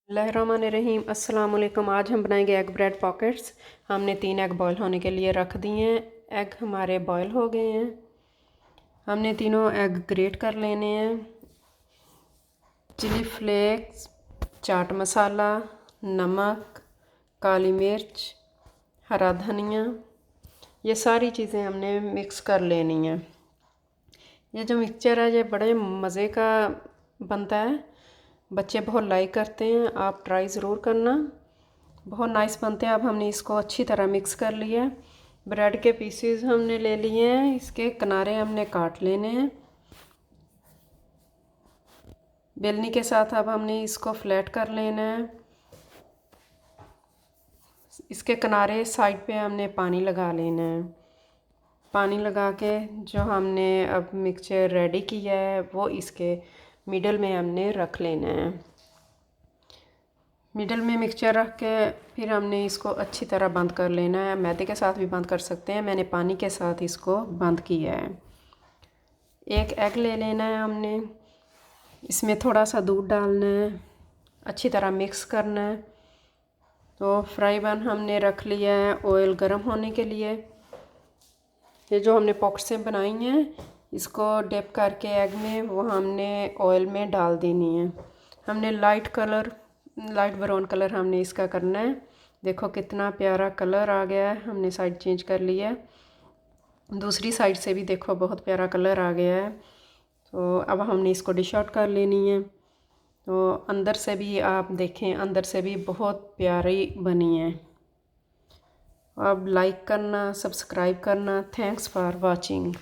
बिस्मिल्लाहिर्रहमानिर्रहीम। अस्सलाम वालेकुम। आज हम बनाएंगे एग ब्रेड पॉकेट्स। हमने 3 एग बॉयल होने के लिए रख दिए हैं। एग हमारे बॉयल हो गए हैं। हमने तीनों एग ग्रेट कर लेने हैं। चिली फ्लेक्स, चाट मसाला, नमक, काली मिर्च, हरा धनिया, ये सारी चीज़ें हमने मिक्स कर लेनी है। ये जो मिक्सचर है ये बड़े मज़े का बनता है, बच्चे बहुत लाइक करते हैं। आप ट्राई ज़रूर करना, बहुत नाइस बनते हैं। अब हमने इसको अच्छी तरह मिक्स कर लिया। ब्रेड के पीसेस हमने ले लिए हैं, इसके किनारे हमने काट लेने हैं। बेलनी के साथ अब हमने इसको फ्लैट कर लेना है। इसके किनारे साइड पे हमने पानी लगा लेना है। पानी लगा के जो हमने अब मिक्सचर रेडी किया है वो इसके मिडल में हमने रख लेना है। मिडल में मिक्सचर रख के फिर हमने इसको अच्छी तरह बंद कर लेना है। मैदे के साथ भी बंद कर सकते हैं, मैंने पानी के साथ इसको बंद किया है। एक एग ले लेना है हमने, इसमें थोड़ा सा दूध डालना है, अच्छी तरह मिक्स करना है। तो फ्राई पैन हमने रख लिया है ऑयल गर्म होने के लिए। ये जो हमने पॉकेट्स बनाई हैं इसको डिप करके एग में वो हमने ऑयल में डाल देनी है। हमने लाइट ब्राउन कलर हमने इसका करना है। देखो कितना प्यारा कलर आ गया है। हमने साइड चेंज कर लिया है, दूसरी साइड से भी देखो बहुत प्यारा कलर आ गया है। तो अब हमने इसको डिश आउट कर लेनी है। तो अंदर से भी आप देखें, अंदर से भी बहुत प्यारी बनी है। अब लाइक करना, सब्सक्राइब करना। Thanks for watching.